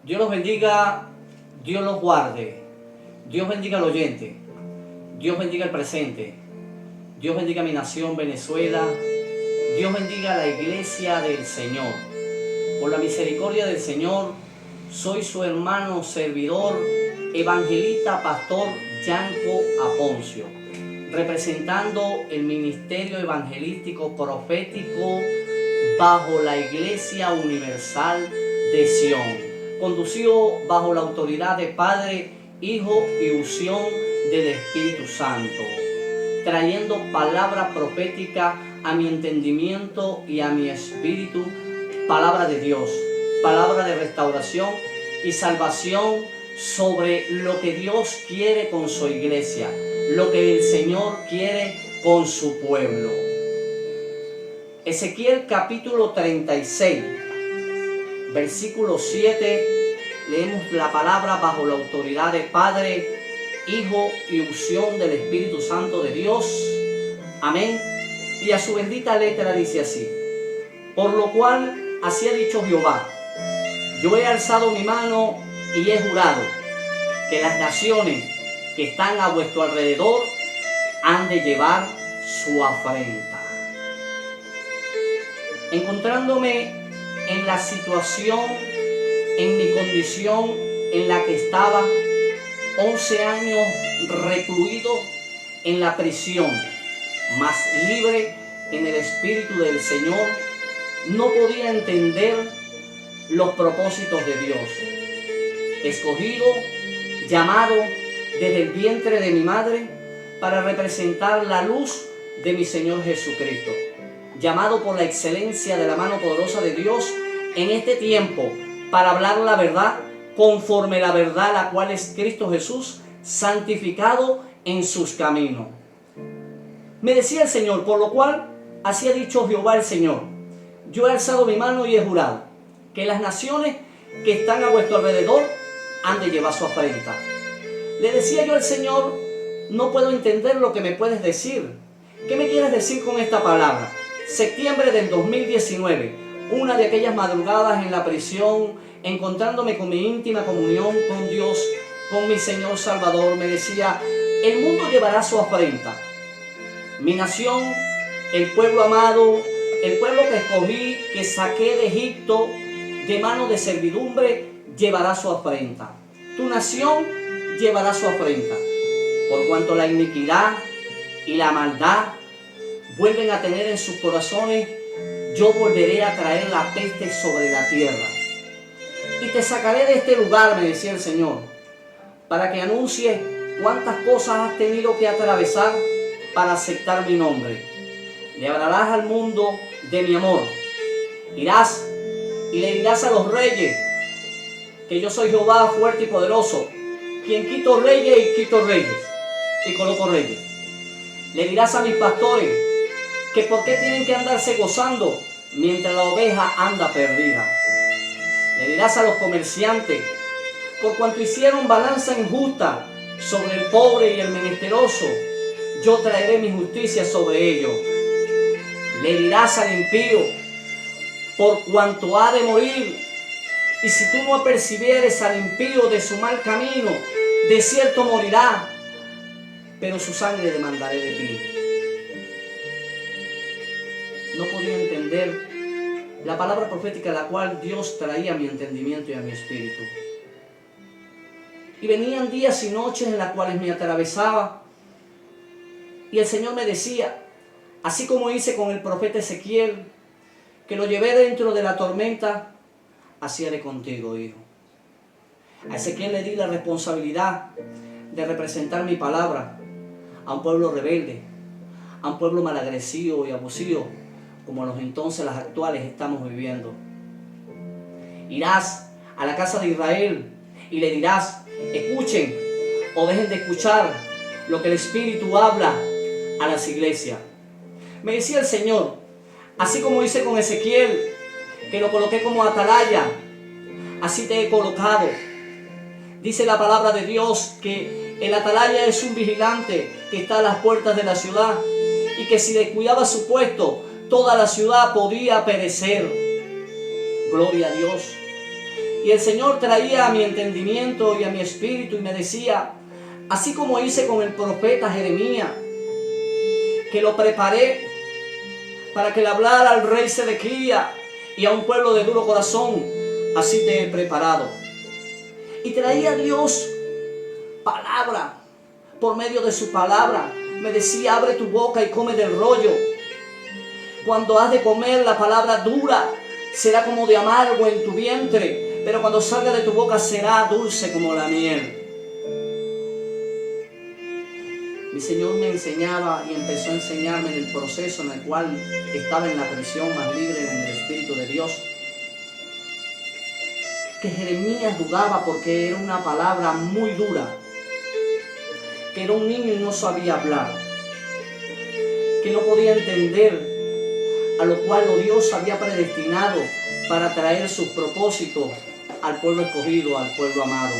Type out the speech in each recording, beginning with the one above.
Dios los bendiga, Dios los guarde, Dios bendiga al oyente, Dios bendiga el presente, Dios bendiga a mi nación Venezuela, Dios bendiga a la iglesia del Señor. Por la misericordia del Señor, soy su hermano servidor, evangelista pastor Yanko Aponcio, representando el ministerio evangelístico profético bajo la Iglesia Universal de Sion, conducido bajo la autoridad de Padre, Hijo y unción del Espíritu Santo, trayendo palabra profética a mi entendimiento y a mi espíritu, palabra de Dios, palabra de restauración y salvación sobre lo que Dios quiere con su iglesia, lo que el Señor quiere con su pueblo. Ezequiel capítulo 36, versículo 7, leemos la palabra bajo la autoridad de Padre, Hijo y unción del Espíritu Santo de Dios. Amén. Y a su bendita letra dice así: por lo cual así ha dicho Jehová, yo he alzado mi mano y he jurado que las naciones que están a vuestro alrededor han de llevar su afrenta. Encontrándome en la situación, en mi condición en la que estaba, 11 años recluido en la prisión, mas libre en el Espíritu del Señor, no podía entender los propósitos de Dios. Escogido, llamado desde el vientre de mi madre para representar la luz de mi Señor Jesucristo. Llamado por la excelencia de la mano poderosa de Dios en este tiempo para hablar la verdad conforme la verdad la cual es Cristo Jesús, santificado en sus caminos. Me decía el Señor, por lo cual así ha dicho Jehová el Señor, yo he alzado mi mano y he jurado que las naciones que están a vuestro alrededor han de llevar su afrenta. Le decía yo al Señor, no puedo entender lo que me puedes decir. ¿Qué me quieres decir con esta palabra? Septiembre del 2019, una de aquellas madrugadas en la prisión, encontrándome con mi íntima comunión con Dios, con mi Señor Salvador, me decía, el mundo llevará su afrenta. Mi nación, el pueblo amado, el pueblo que escogí, que saqué de Egipto de mano de servidumbre, llevará su afrenta. Tu nación llevará su afrenta, por cuanto la iniquidad y la maldad vuelven a tener en sus corazones, yo volveré a traer la peste sobre la tierra. Y te sacaré de este lugar, me decía el Señor, para que anuncies cuántas cosas has tenido que atravesar para aceptar mi nombre. Le hablarás al mundo de mi amor. Irás y le dirás a los reyes que yo soy Jehová fuerte y poderoso, quien quito reyes y quito reyes y coloco reyes. Le dirás a mis pastores que por qué tienen que andarse gozando mientras la oveja anda perdida. Le dirás a los comerciantes, por cuanto hicieron balanza injusta sobre el pobre y el menesteroso, yo traeré mi justicia sobre ellos. Le dirás al impío, por cuanto ha de morir, y si tú no apercibieres al impío de su mal camino, de cierto morirá, pero su sangre demandaré de ti. No podía entender la palabra profética la cual Dios traía a mi entendimiento y a mi espíritu. Y venían días y noches en las cuales me atravesaba y el Señor me decía, así como hice con el profeta Ezequiel, que lo llevé dentro de la tormenta, así haré contigo, hijo. A Ezequiel le di la responsabilidad de representar mi palabra a un pueblo rebelde, a un pueblo malagrecido y abusivo, como los entonces las actuales estamos viviendo. Irás a la casa de Israel y le dirás, escuchen o dejen de escuchar lo que el Espíritu habla a las iglesias. Me decía el Señor, así como hice con Ezequiel, que lo coloqué como atalaya, así te he colocado. Dice la palabra de Dios que el atalaya es un vigilante que está a las puertas de la ciudad y que si descuidaba su puesto, toda la ciudad podía perecer. Gloria a Dios. Y el Señor traía a mi entendimiento y a mi espíritu y me decía, así como hice con el profeta Jeremías, que lo preparé para que le hablara al rey Sedequías y a un pueblo de duro corazón, así te he preparado. Y traía Dios palabra, por medio de su palabra. Me decía, abre tu boca y come del rollo. Cuando has de comer la palabra dura, será como de amargo en tu vientre, pero cuando salga de tu boca será dulce como la miel. Mi Señor me enseñaba y empezó a enseñarme en el proceso en el cual estaba en la prisión más libre en el Espíritu de Dios, que Jeremías dudaba porque era una palabra muy dura, que era un niño y no sabía hablar, que no podía entender a lo cual Dios había predestinado para traer sus propósitos al pueblo escogido, al pueblo amado.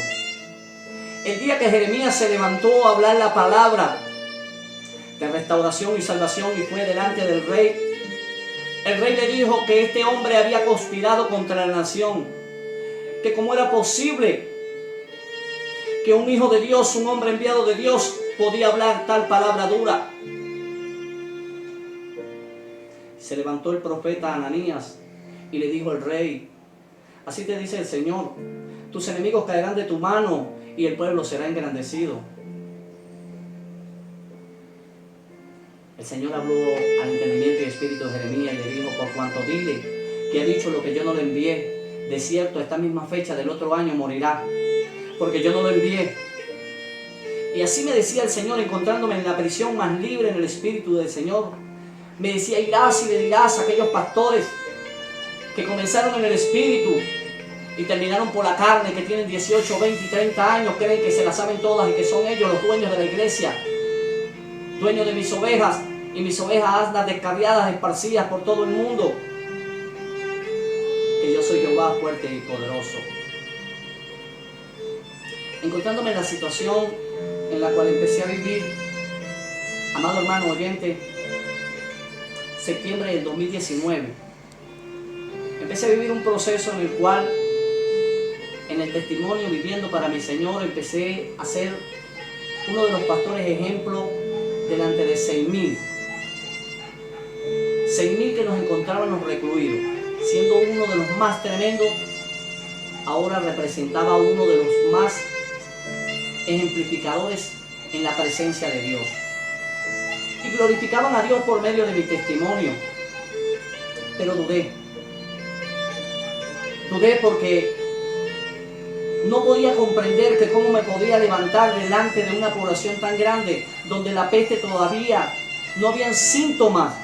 El día que Jeremías se levantó a hablar la palabra de restauración y salvación y fue delante del rey, el rey le dijo que este hombre había conspirado contra la nación, que cómo era posible que un hijo de Dios, un hombre enviado de Dios, podía hablar tal palabra dura. Se levantó el profeta Ananías y le dijo al rey, así te dice el Señor, tus enemigos caerán de tu mano y el pueblo será engrandecido. El Señor habló al entendimiento y espíritu de Jeremías y le dijo, por cuanto dile que ha dicho lo que yo no le envié, de cierto esta misma fecha del otro año morirá, porque yo no lo envié. Y así me decía el Señor, encontrándome en la prisión más libre en el espíritu del Señor. Me decía, irás y le dirás a aquellos pastores que comenzaron en el espíritu y terminaron por la carne, que tienen 18, 20 y 30 años, creen que se las saben todas y que son ellos los dueños de la iglesia, dueños de mis ovejas, y mis ovejas andan descarriadas, esparcidas por todo el mundo, que yo soy Jehová fuerte y poderoso. Encontrándome en la situación en la cual empecé a vivir, amado hermano oyente, septiembre del 2019, empecé a vivir un proceso en el cual, en el testimonio viviendo para mi Señor, empecé a ser uno de los pastores ejemplo delante de 6,000 que nos encontrábamos recluidos, siendo uno de los más tremendos. Ahora representaba uno de los más ejemplificadores en la presencia de Dios, y glorificaban a Dios por medio de mi testimonio. Pero dudé porque no podía comprender que cómo me podía levantar delante de una población tan grande, donde la peste todavía no habían síntomas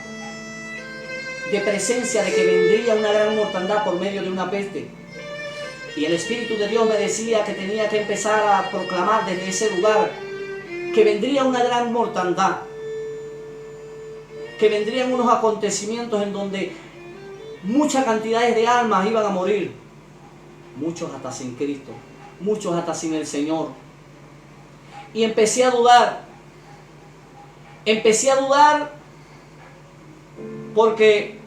de presencia de que vendría una gran mortandad por medio de una peste. Y el Espíritu de Dios me decía que tenía que empezar a proclamar desde ese lugar que vendría una gran mortandad, que vendrían unos acontecimientos en donde muchas cantidades de almas iban a morir, muchos hasta sin Cristo, muchos hasta sin el Señor. Y empecé a dudar porque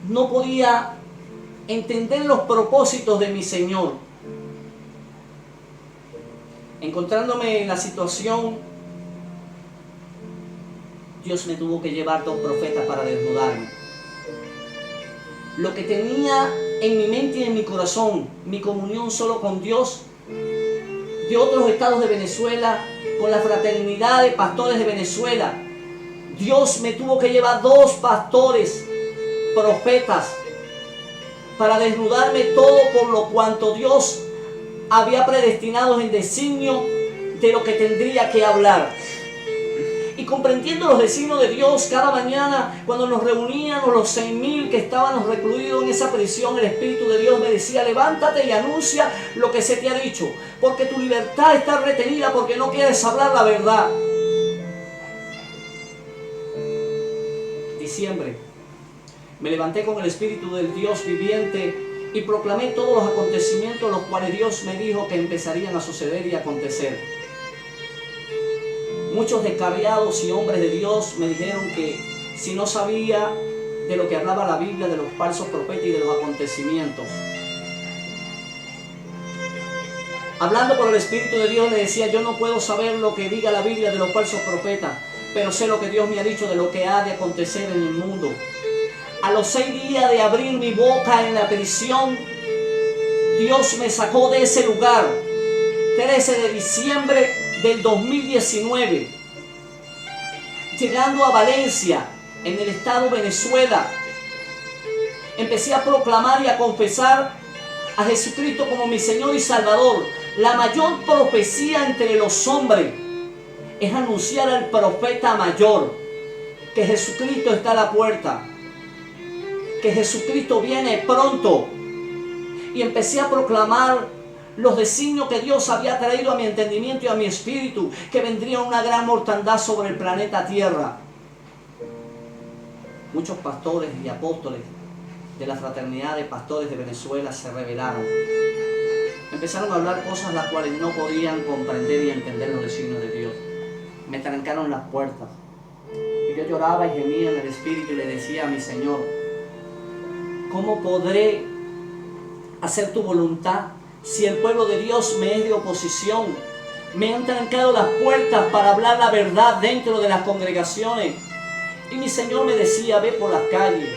no podía entender los propósitos de mi Señor. Encontrándome en la situación, Dios me tuvo que llevar 2 profetas para desnudarme. Lo que tenía en mi mente y en mi corazón, mi comunión solo con Dios, de otros estados de Venezuela, con la fraternidad de pastores de Venezuela, Dios me tuvo que llevar 2 pastores, profetas, para desnudarme todo por lo cuanto Dios había predestinado en designio de lo que tendría que hablar. Y comprendiendo los designios de Dios, cada mañana cuando nos reuníamos los 6,000 que estábamos recluidos en esa prisión, el Espíritu de Dios me decía, levántate y anuncia lo que se te ha dicho, porque tu libertad está retenida porque no quieres hablar la verdad. Diciembre, me levanté con el Espíritu del Dios viviente y proclamé todos los acontecimientos los cuales Dios me dijo que empezarían a suceder y a acontecer. Muchos descarriados y hombres de Dios me dijeron que si no sabía de lo que hablaba la Biblia, de los falsos profetas y de los acontecimientos. Hablando por el Espíritu de Dios, le decía: yo no puedo saber lo que diga la Biblia de los falsos profetas, pero sé lo que Dios me ha dicho de lo que ha de acontecer en el mundo. A los 6 días de abrir mi boca en la prisión, Dios me sacó de ese lugar. 13 de diciembre del 2019, llegando a Valencia, en el estado Venezuela, empecé a proclamar y a confesar a Jesucristo como mi Señor y Salvador. La mayor profecía entre los hombres es anunciar al profeta mayor que Jesucristo está a la puerta, que Jesucristo viene pronto. Y empecé a proclamar los designios que Dios había traído a mi entendimiento y a mi espíritu, que vendría una gran mortandad sobre el planeta Tierra. Muchos pastores y apóstoles de la fraternidad de pastores de Venezuela se rebelaron. Empezaron a hablar cosas las cuales no podían comprender y entender los designios de Dios. Me trancaron las puertas. Y yo lloraba y gemía en el espíritu y le decía a mi Señor: ¿cómo podré hacer tu voluntad si el pueblo de Dios me es de oposición? Me han trancado las puertas para hablar la verdad dentro de las congregaciones. Y mi Señor me decía: ve por las calles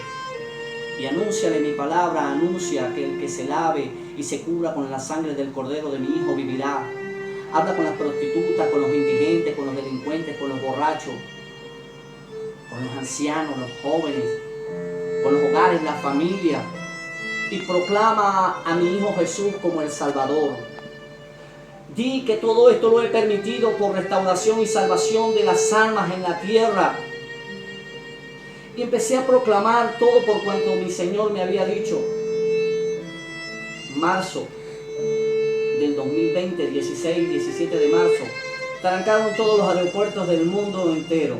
y anúnciale mi palabra, anuncia que el que se lave y se cubra con la sangre del Cordero de mi Hijo vivirá. Habla con las prostitutas, con los indigentes, con los delincuentes, con los borrachos, con los ancianos, los jóvenes, con los hogares, la familia, y proclama a mi Hijo Jesús como el Salvador. Di que todo esto lo he permitido por restauración y salvación de las almas en la tierra. Y empecé a proclamar todo por cuanto mi Señor me había dicho. Marzo del 2020, 16, 17 de marzo, trancaron todos los aeropuertos del mundo entero.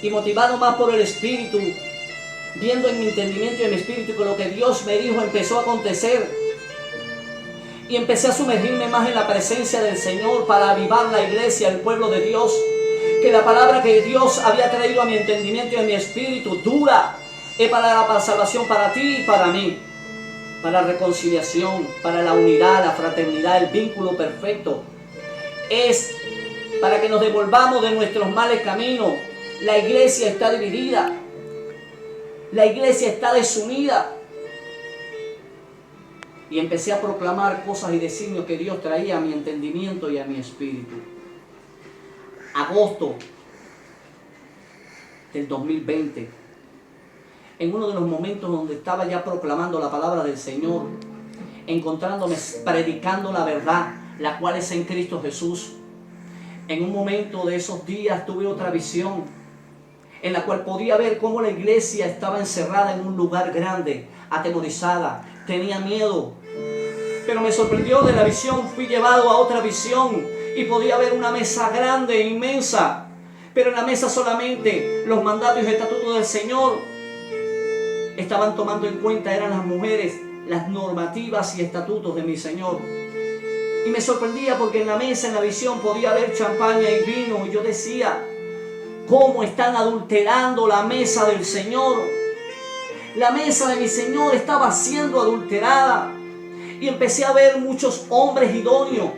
Y motivado más por el Espíritu, viendo en mi entendimiento y en mi espíritu que lo que Dios me dijo empezó a acontecer, y empecé a sumergirme más en la presencia del Señor para avivar la iglesia, el pueblo de Dios, que la palabra que Dios había traído a mi entendimiento y a mi espíritu dura es para la salvación para ti y para mí, para la reconciliación, para la unidad, la fraternidad, el vínculo perfecto. Es para que nos devolvamos de nuestros males caminos. La iglesia está dividida, la iglesia está desunida. Y empecé a proclamar cosas y designios que Dios traía a mi entendimiento y a mi espíritu. Agosto del 2020, en uno de los momentos donde estaba ya proclamando la palabra del Señor, encontrándome predicando la verdad, la cual es en Cristo Jesús. En un momento de esos días tuve otra visión, en la cual podía ver cómo la iglesia estaba encerrada en un lugar grande, atemorizada, tenía miedo. Pero me sorprendió de la visión, fui llevado a otra visión y podía ver una mesa grande, inmensa, pero en la mesa solamente los mandatos y estatutos del Señor estaban tomando en cuenta, eran las mujeres, las normativas y estatutos de mi Señor. Y me sorprendía porque en la mesa, en la visión, podía haber champaña y vino, y yo decía: ¿cómo están adulterando la mesa del Señor? La mesa de mi Señor estaba siendo adulterada. Y empecé a ver muchos hombres idóneos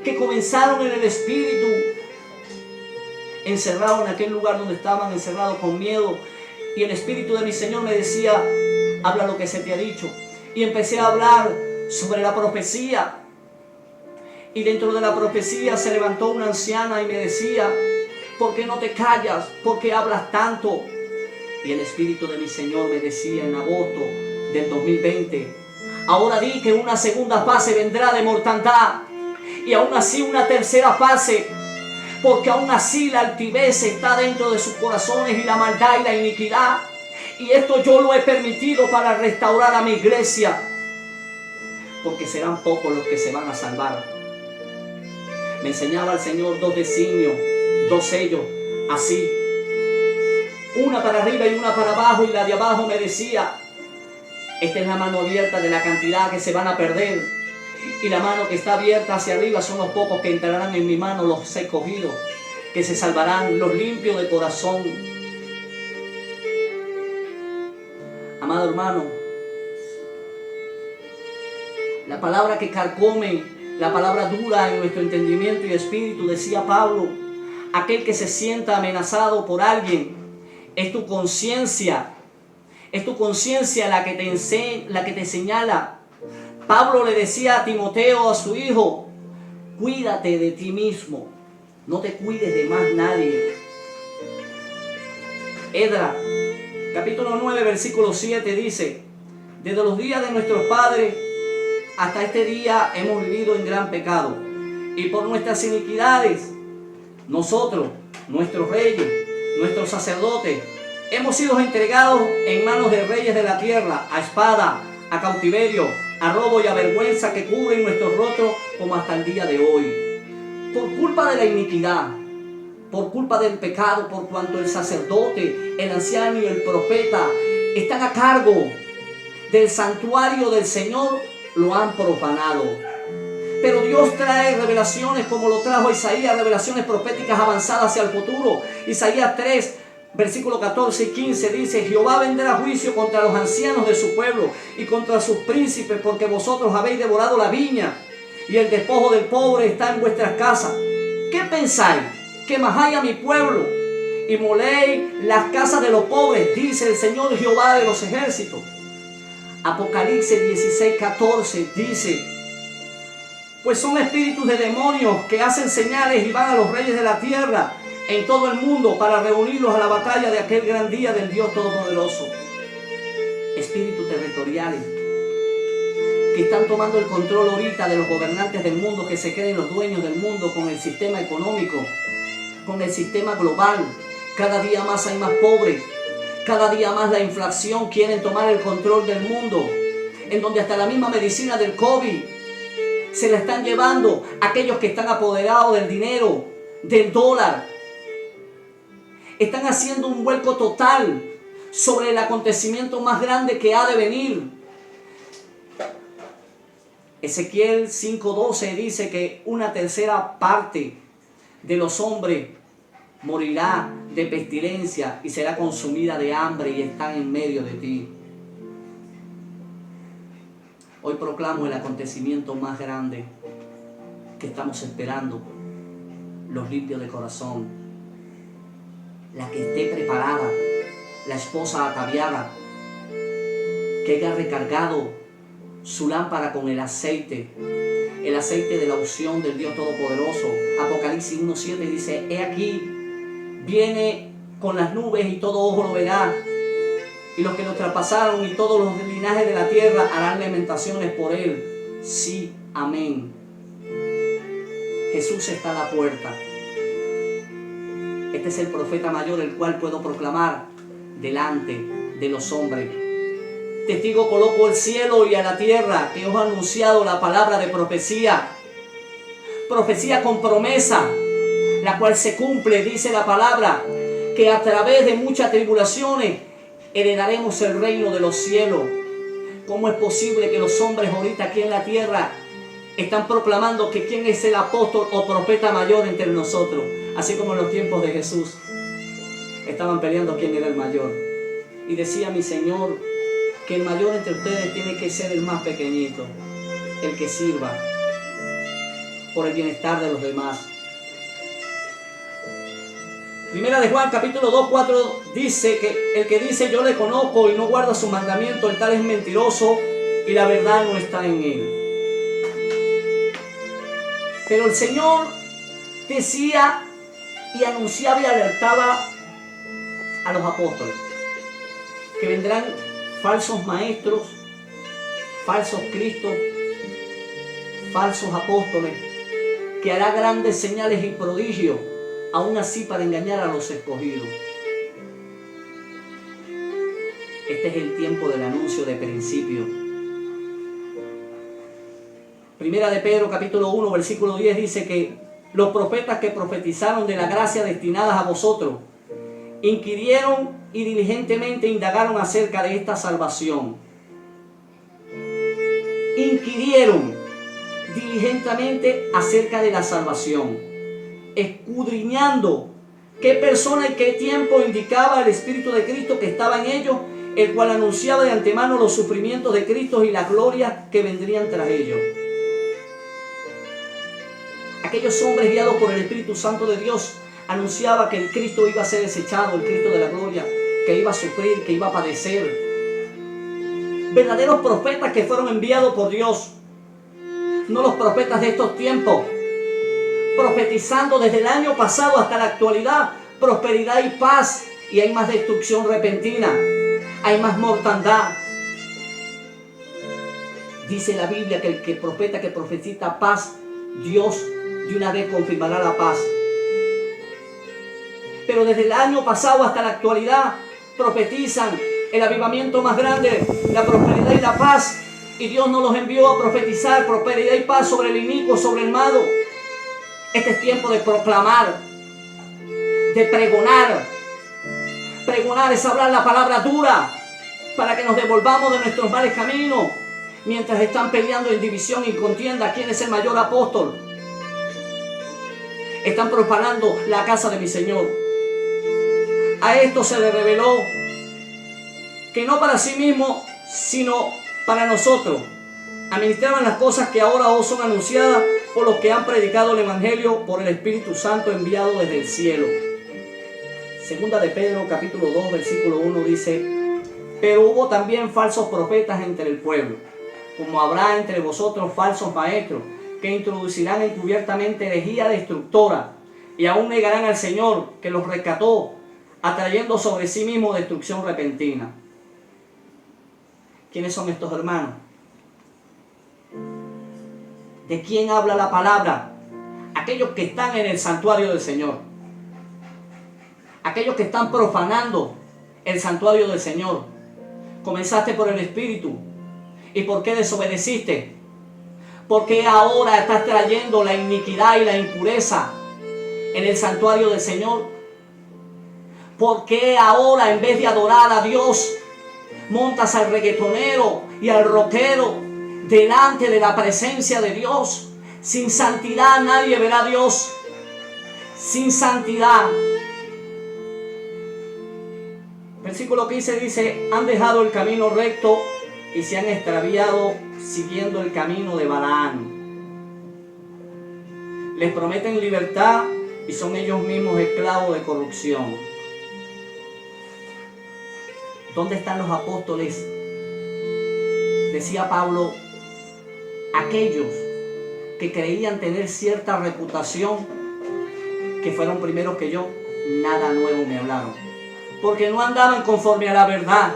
que comenzaron en el espíritu, encerrados en aquel lugar donde estaban, encerrados con miedo. Y el espíritu de mi Señor me decía: habla lo que se te ha dicho. Y empecé a hablar sobre la profecía. Y dentro de la profecía se levantó una anciana y me decía: ¿por qué no te callas? ¿Por qué hablas tanto? Y el espíritu de mi Señor me decía en agosto del 2020: ahora di que una segunda fase vendrá de mortandad, y aún así una tercera fase, porque aún así la altivez está dentro de sus corazones y la maldad y la iniquidad. Y esto yo lo he permitido para restaurar a mi iglesia, porque serán pocos los que se van a salvar. Me enseñaba el Señor 2 designios, 2 sellos, así, una para arriba y una para abajo, y la de abajo me decía: esta es la mano abierta de la cantidad que se van a perder, y la mano que está abierta hacia arriba son los pocos que entrarán en mi mano, los escogidos, que se salvarán, los limpios de corazón. Amado hermano, la palabra que carcome, la palabra dura en nuestro entendimiento y espíritu, decía Pablo, aquel que se sienta amenazado por alguien, es tu conciencia la que te señala. Pablo le decía a Timoteo, a su hijo, cuídate de ti mismo, no te cuides de más nadie. Esdras, capítulo 9, versículo 7 dice, desde los días de nuestros padres hasta este día hemos vivido en gran pecado, y por nuestras iniquidades, nosotros, nuestros reyes, nuestros sacerdotes, hemos sido entregados en manos de reyes de la tierra, a espada, a cautiverio, a robo y a vergüenza que cubren nuestros rostros como hasta el día de hoy. Por culpa de la iniquidad, por culpa del pecado, por cuanto el sacerdote, el anciano y el profeta están a cargo del santuario del Señor, lo han profanado. Pero Dios trae revelaciones como lo trajo Isaías, revelaciones proféticas avanzadas hacia el futuro. Isaías 3, versículos 14 y 15 dice, Jehová vendrá a juicio contra los ancianos de su pueblo y contra sus príncipes, porque vosotros habéis devorado la viña y el despojo del pobre está en vuestras casas. ¿Qué pensáis? Que majáis a mi pueblo y moléis las casas de los pobres, dice el Señor Jehová de los ejércitos. Apocalipsis 16, 14 dice, pues son espíritus de demonios que hacen señales y van a los reyes de la tierra en todo el mundo para reunirlos a la batalla de aquel gran día del Dios Todopoderoso. Espíritus territoriales que están tomando el control ahorita de los gobernantes del mundo, que se creen los dueños del mundo con el sistema económico, con el sistema global. Cada día más hay más pobres, cada día más la inflación, quieren tomar el control del mundo, en donde hasta la misma medicina del COVID se la están llevando aquellos que están apoderados del dinero, del dólar. Están haciendo un vuelco total sobre el acontecimiento más grande que ha de venir. Ezequiel 5:12 dice que una tercera parte de los hombres morirá de pestilencia y será consumida de hambre, y están en medio de ti. Hoy proclamo el acontecimiento más grande que estamos esperando. Los limpios de corazón, la que esté preparada, la esposa ataviada, que haya recargado su lámpara con el aceite de la unción del Dios Todopoderoso. Apocalipsis 1:7 dice, he aquí, viene con las nubes y todo ojo lo verá, y los que lo traspasaron y todos los linajes de la tierra harán lamentaciones por él. Sí, amén. Jesús está a la puerta. Este es el profeta mayor, el cual puedo proclamar delante de los hombres. Testigo coloco al cielo y a la tierra que os ha anunciado la palabra de profecía. Profecía con promesa, la cual se cumple, dice la palabra, que a través de muchas tribulaciones heredaremos el reino de los cielos. ¿Cómo es posible que los hombres ahorita aquí en la tierra están proclamando que quién es el apóstol o profeta mayor entre nosotros? Así como en los tiempos de Jesús estaban peleando quién era el mayor. Y decía mi Señor que el mayor entre ustedes tiene que ser el más pequeñito, el que sirva por el bienestar de los demás. Primera de Juan, capítulo 2, 4 dice que el que dice yo le conozco y no guarda su mandamiento, el tal es mentiroso y la verdad no está en él. Pero el Señor decía y anunciaba y alertaba a los apóstoles que vendrán falsos maestros, falsos cristos, falsos apóstoles, que hará grandes señales y prodigios, aún así para engañar a los escogidos. Este es el tiempo del anuncio de principio. Primera de Pedro, capítulo 1, versículo 10 dice que los profetas que profetizaron de la gracia destinadas a vosotros inquirieron y diligentemente indagaron acerca de esta salvación. Inquirieron diligentemente acerca de la salvación, escudriñando qué persona y qué tiempo indicaba el Espíritu de Cristo que estaba en ellos, el cual anunciaba de antemano los sufrimientos de Cristo y las glorias que vendrían tras ellos. Aquellos hombres guiados por el Espíritu Santo de Dios anunciaba que el Cristo iba a ser desechado, el Cristo de la gloria, que iba a sufrir, que iba a padecer. Verdaderos profetas que fueron enviados por Dios, no los profetas de estos tiempos, profetizando desde el año pasado hasta la actualidad prosperidad y paz, y hay más destrucción repentina, hay más mortandad. Dice la Biblia que el que profeta, que profetiza paz, Dios de una vez confirmará la paz. Pero desde el año pasado hasta la actualidad profetizan el avivamiento más grande, la prosperidad y la paz, y Dios nos los envió a profetizar prosperidad y paz sobre el inicuo, sobre el malo. Este es tiempo de proclamar, de pregonar. Pregonar es hablar la palabra dura para que nos devolvamos de nuestros malos caminos, mientras están peleando en división y contienda quién es el mayor apóstol. Están profanando la casa de mi Señor. A esto se le reveló que no para sí mismo, sino para nosotros, administraban las cosas que ahora os son anunciadas por los que han predicado el Evangelio por el Espíritu Santo enviado desde el cielo. Segunda de Pedro, capítulo 2, versículo 1 dice: pero hubo también falsos profetas entre el pueblo, como habrá entre vosotros falsos maestros, que introducirán encubiertamente herejía destructora, y aún negarán al Señor que los rescató, atrayendo sobre sí mismo destrucción repentina. ¿Quiénes son estos hermanos? ¿De quién habla la palabra? Aquellos que están en el santuario del Señor. Aquellos que están profanando el santuario del Señor. Comenzaste por el Espíritu. ¿Y por qué desobedeciste? ¿Por qué ahora estás trayendo la iniquidad y la impureza en el santuario del Señor? ¿Por qué ahora, en vez de adorar a Dios, montas al reggaetonero y al rockero delante de la presencia de Dios? Sin santidad nadie verá a Dios. Sin santidad. Versículo 15 dice: han dejado el camino recto y se han extraviado siguiendo el camino de Balaam. Les prometen libertad y son ellos mismos esclavos de corrupción. ¿Dónde están los apóstoles? Decía Pablo, aquellos que creían tener cierta reputación, que fueron primeros que yo, nada nuevo me hablaron. Porque no andaban conforme a la verdad,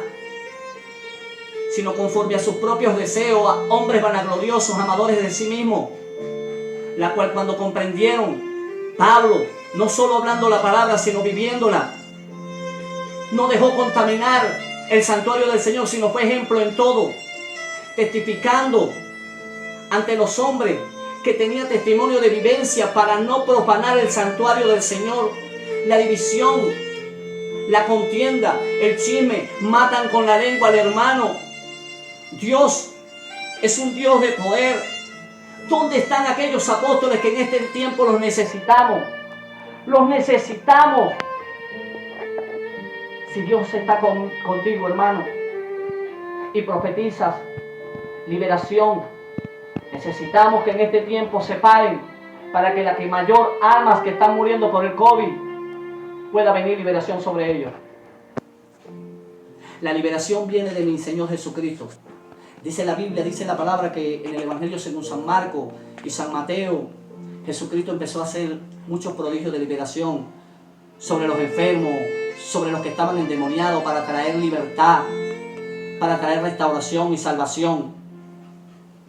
sino conforme a sus propios deseos, a hombres vanagloriosos, amadores de sí mismos, la cual cuando comprendieron, Pablo, no solo hablando la palabra, sino viviéndola, no dejó contaminar el santuario del Señor, sino fue ejemplo en todo, testificando ante los hombres que tenía testimonio de vivencia para no profanar el santuario del Señor. La división, la contienda, el chisme, matan con la lengua al hermano. Dios es un Dios de poder. ¿Dónde están aquellos apóstoles que en este tiempo los necesitamos? Los necesitamos. Si Dios está contigo, hermano, y profetizas liberación, necesitamos que en este tiempo se paren para que la que mayor almas que están muriendo por el COVID pueda venir liberación sobre ellos. La liberación viene de mi Señor Jesucristo. Dice la Biblia, dice la palabra que en el Evangelio según San Marcos y San Mateo, Jesucristo empezó a hacer muchos prodigios de liberación sobre los enfermos, sobre los que estaban endemoniados, para traer libertad, para traer restauración y salvación.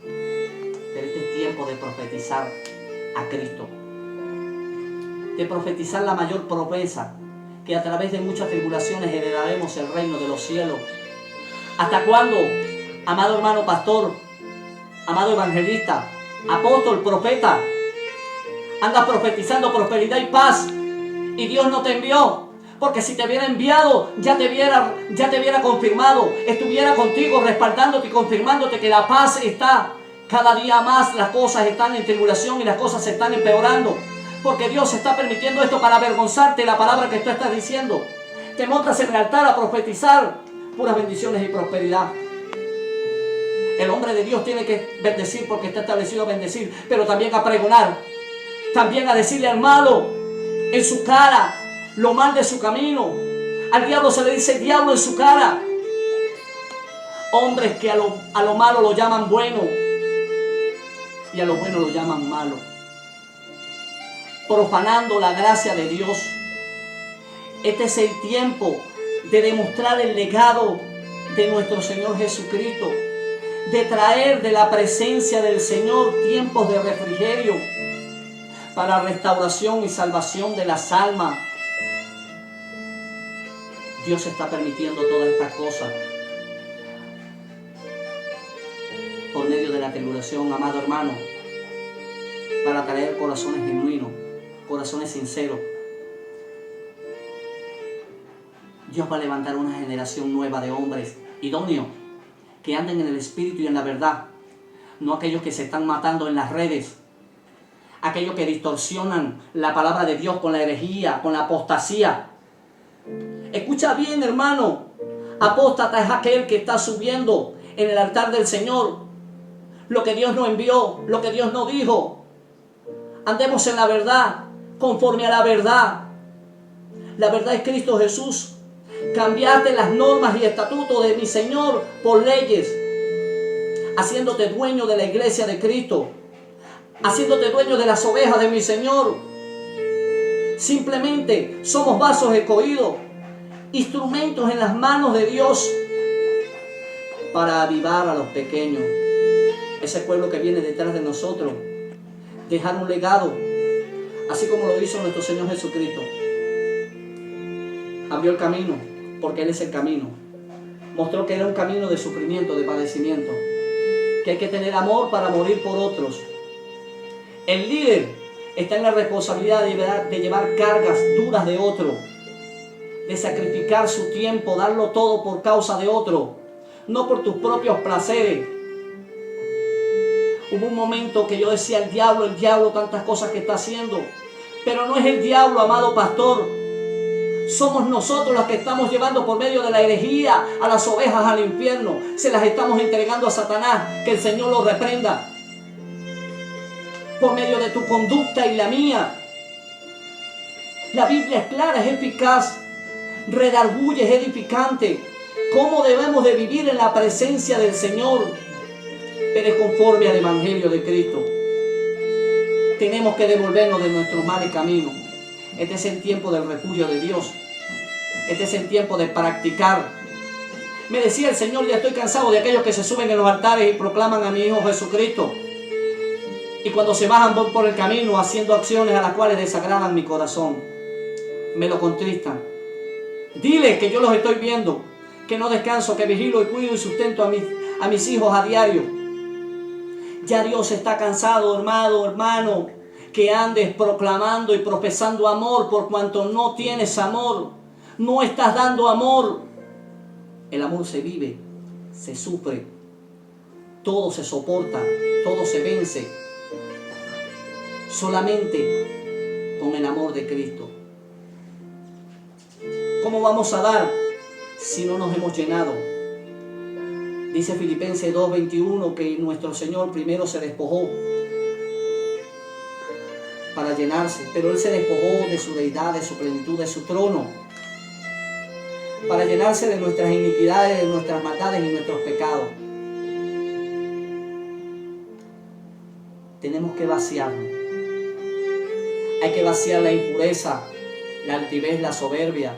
Pero este es tiempo de profetizar a Cristo, de profetizar la mayor promesa, que a través de muchas tribulaciones heredaremos el reino de los cielos. ¿Hasta cuándo, amado hermano pastor, amado evangelista, apóstol, profeta, andas profetizando prosperidad y paz y Dios no te envió? Porque si te hubiera enviado, ya te hubiera confirmado, estuviera contigo, respaldándote y confirmándote que la paz está cada día más. Las cosas están en tribulación y las cosas se están empeorando, porque Dios está permitiendo esto para avergonzarte la palabra que tú estás diciendo. Te montas en el altar a profetizar puras bendiciones y prosperidad. El hombre de Dios tiene que bendecir porque está establecido a bendecir, pero también a pregonar, también a decirle al malo en su cara lo mal de su camino. Al diablo se le dice diablo en su cara. Hombres que a lo malo lo llaman bueno y a lo bueno lo llaman malo, profanando la gracia de Dios. Este es el tiempo de demostrar el legado de nuestro Señor Jesucristo, de traer de la presencia del Señor tiempos de refrigerio para restauración y salvación de las almas. Dios está permitiendo todas estas cosas por medio de la tribulación, amado hermano, para traer corazones genuinos, corazones sinceros. Dios va a levantar una generación nueva de hombres idóneos que anden en el Espíritu y en la verdad, no aquellos que se están matando en las redes, aquellos que distorsionan la palabra de Dios con la herejía, con la apostasía. Escucha bien, hermano, apóstata es aquel que está subiendo en el altar del Señor lo que Dios no envió, lo que Dios no dijo. Andemos en la verdad, conforme a la verdad. La verdad es Cristo Jesús. Cambiaste las normas y estatutos de mi Señor por leyes, haciéndote dueño de la iglesia de Cristo, haciéndote dueño de las ovejas de mi Señor. Simplemente somos vasos escogidos, instrumentos en las manos de Dios para avivar a los pequeños, ese pueblo que viene detrás de nosotros, dejar un legado, así como lo hizo nuestro Señor Jesucristo. Abrió el camino, porque Él es el camino. Mostró que era un camino de sufrimiento, de padecimiento, que hay que tener amor para morir por otros. El líder está en la responsabilidad de llevar cargas duras de otro, de sacrificar su tiempo, darlo todo por causa de otro, no por tus propios placeres. Hubo un momento que yo decía, el diablo, tantas cosas que está haciendo. Pero no es el diablo, amado pastor. Somos nosotros los que estamos llevando por medio de la herejía a las ovejas al infierno. Se las estamos entregando a Satanás. Que el Señor lo reprenda. Por medio de tu conducta y la mía. La Biblia es clara, es eficaz. Redarguye, es edificante. ¿Cómo debemos de vivir en la presencia del Señor? Pero es conforme al Evangelio de Cristo. Tenemos que devolvernos de nuestros males caminos. Este es el tiempo del refugio de Dios. Este es el tiempo de practicar. Me decía el Señor, ya estoy cansado de aquellos que se suben en los altares y proclaman a mi Hijo Jesucristo. Y cuando se bajan por el camino haciendo acciones a las cuales desagradan mi corazón, me lo contristan. Dile que yo los estoy viendo, que no descanso, que vigilo y cuido y sustento a mis hijos a diario. Ya Dios está cansado, hermano, que andes proclamando y profesando amor por cuanto no tienes amor. No estás dando amor. El amor se vive, se sufre, todo se soporta, todo se vence. Solamente con el amor de Cristo. ¿Cómo vamos a dar si no nos hemos llenado? Dice Filipenses 2:21 que nuestro Señor primero se despojó para llenarse, pero Él se despojó de su deidad, de su plenitud, de su trono, para llenarse de nuestras iniquidades, de nuestras maldades y nuestros pecados. Tenemos que vaciarnos. Hay que vaciar la impureza, la altivez, la soberbia.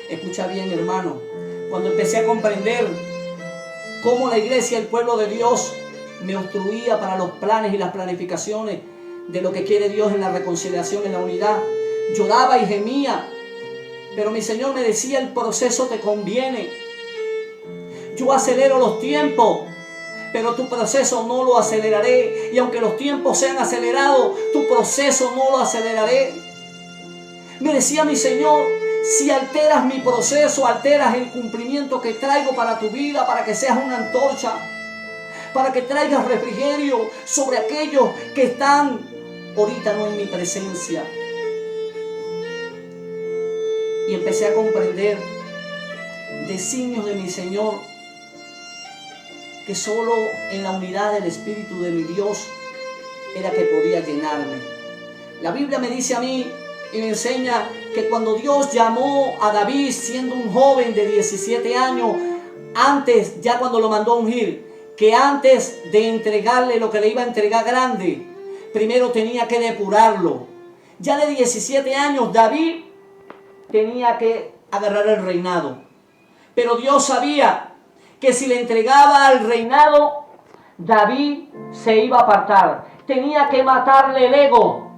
Escucha bien, hermano, cuando empecé a comprender cómo la iglesia, el pueblo de Dios, me obstruía para los planes y las planificaciones de lo que quiere Dios en la reconciliación, en la unidad, lloraba y gemía, pero mi Señor me decía, el proceso te conviene. Yo acelero los tiempos, pero tu proceso no lo aceleraré. Y aunque los tiempos sean acelerados, tu proceso no lo aceleraré. Me decía mi Señor, si alteras mi proceso, alteras el cumplimiento que traigo para tu vida, para que seas una antorcha, para que traigas refrigerio sobre aquellos que están ahorita no en mi presencia. Y empecé a comprender, designios de mi Señor, que solo en la unidad del Espíritu de mi Dios era que podía llenarme. La Biblia me dice a mí y me enseña que cuando Dios llamó a David siendo un joven de 17 años, antes, ya cuando lo mandó a ungir, que antes de entregarle lo que le iba a entregar grande, primero tenía que depurarlo. Ya de 17 años David tenía que agarrar el reinado. Pero Dios sabía que si le entregaba el reinado, David se iba a apartar. Tenía que matarle el ego.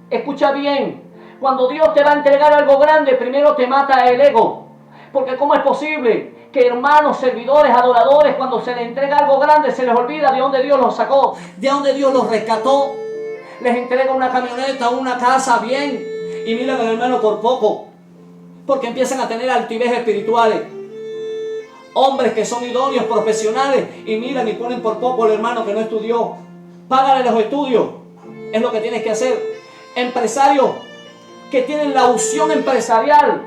Escucha bien, cuando Dios te va a entregar algo grande, primero te mata el ego. Porque ¿cómo es posible que hermanos, servidores, adoradores, cuando se les entrega algo grande, se les olvida de dónde Dios los sacó, de dónde Dios los rescató? Les entrega una camioneta, una casa, bien, y miran al hermano por poco, porque empiezan a tener altivez espirituales. Hombres que son idóneos, profesionales, y miran y ponen por poco al hermano que no estudió. Págale los estudios, es lo que tienes que hacer. Empresarios que tienen la unción empresarial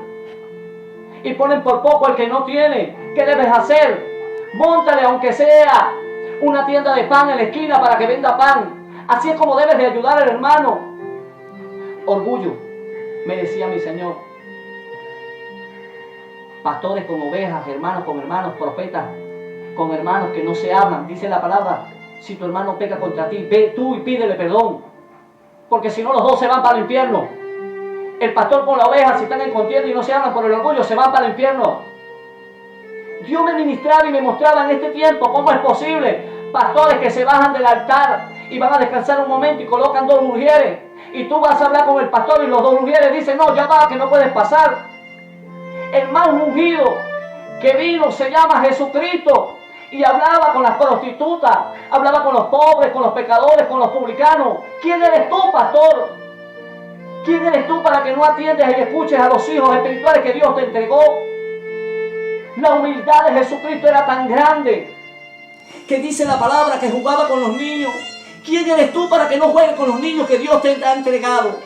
y ponen por poco al que no tiene. ¿Qué debes hacer? Móntale aunque sea una tienda de pan en la esquina para que venda pan. Así es como debes de ayudar al hermano. Orgullo, me decía mi Señor. Pastores con ovejas, hermanos con hermanos, profetas con hermanos que no se hablan. Dice la palabra, si tu hermano peca contra ti, ve tú y pídele perdón. Porque si no, los dos se van para el infierno. El pastor con la oveja, si están en contienda y no se hablan por el orgullo, se van para el infierno. Dios me ministraba y me mostraba en este tiempo cómo es posible. Pastores que se bajan del altar y van a descansar un momento y colocan dos ujieres. Y tú vas a hablar con el pastor y los dos ujieres dicen, no, ya va, que no puedes pasar. El más ungido que vino se llama Jesucristo. Y hablaba con las prostitutas, hablaba con los pobres, con los pecadores, con los publicanos. ¿Quién eres tú, pastor? ¿Quién eres tú para que no atiendes y escuches a los hijos espirituales que Dios te entregó? La humildad de Jesucristo era tan grande que dice la palabra que jugaba con los niños. ¿Quién eres tú para que no juegues con los niños que Dios te ha entregado?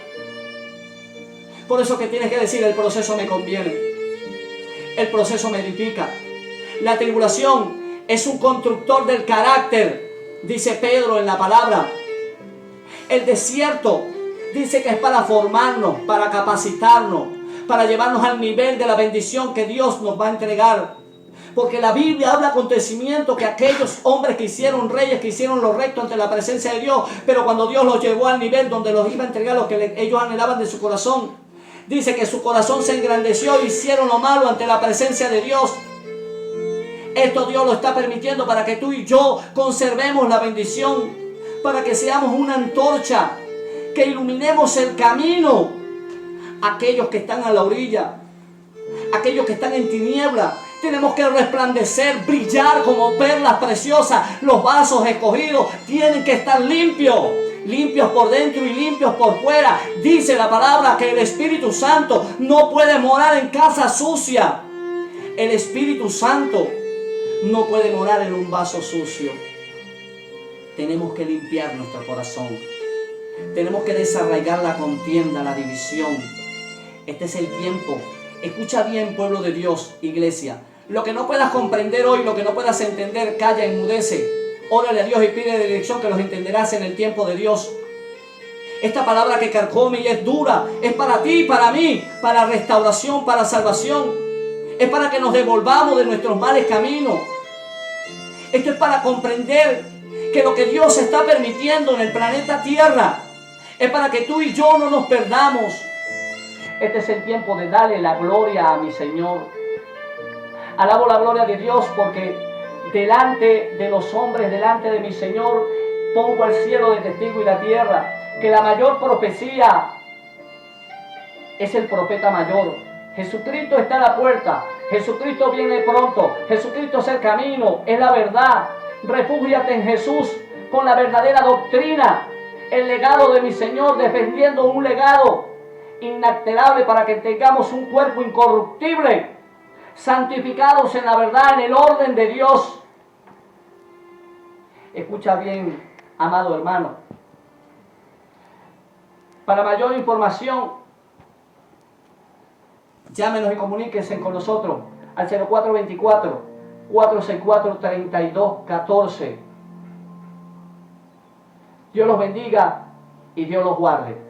Por eso que tienes que decir, el proceso me conviene. El proceso me edifica. La tribulación es un constructor del carácter, dice Pedro en la palabra. El desierto dice que es para formarnos, para capacitarnos, para llevarnos al nivel de la bendición que Dios nos va a entregar. Porque la Biblia habla acontecimientos que aquellos hombres que hicieron reyes, que hicieron lo recto ante la presencia de Dios, pero cuando Dios los llevó al nivel donde los iba a entregar lo que ellos anhelaban de su corazón, dice que su corazón se engrandeció y hicieron lo malo ante la presencia de Dios. Esto Dios lo está permitiendo para que tú y yo conservemos la bendición, para que seamos una antorcha, que iluminemos el camino. Aquellos que están a la orilla, aquellos que están en tiniebla, tenemos que resplandecer, brillar como perlas preciosas. Los vasos escogidos tienen que estar limpios, limpios por dentro y limpios por fuera. Dice la palabra que el Espíritu Santo no puede morar en casa sucia. El Espíritu Santo no puede morar en un vaso sucio. Tenemos que limpiar nuestro corazón. Tenemos que desarraigar la contienda, la división. Este es el tiempo. Escucha bien, pueblo de Dios, iglesia. Lo que no puedas comprender hoy, lo que no puedas entender, calla, enmudece. Órale a Dios y pide dirección, que los entenderás en el tiempo de Dios. Esta palabra que carcome y es dura, es para ti y para mí, para restauración, para salvación. Es para que nos devolvamos de nuestros males caminos. Esto es para comprender que lo que Dios está permitiendo en el planeta Tierra es para que tú y yo no nos perdamos. Este es el tiempo de darle la gloria a mi Señor. Alabo la gloria de Dios porque delante de los hombres, delante de mi Señor, pongo al cielo de testigo y la tierra, que la mayor profecía es el profeta mayor. Jesucristo está a la puerta, Jesucristo viene pronto, Jesucristo es el camino, es la verdad. Refúgiate en Jesús con la verdadera doctrina, el legado de mi Señor, defendiendo un legado inalterable para que tengamos un cuerpo incorruptible, santificados en la verdad, en el orden de Dios. Escucha bien, amado hermano. Para mayor información, llámenos y comuníquense con nosotros al 0424-464-3214. Dios los bendiga y Dios los guarde.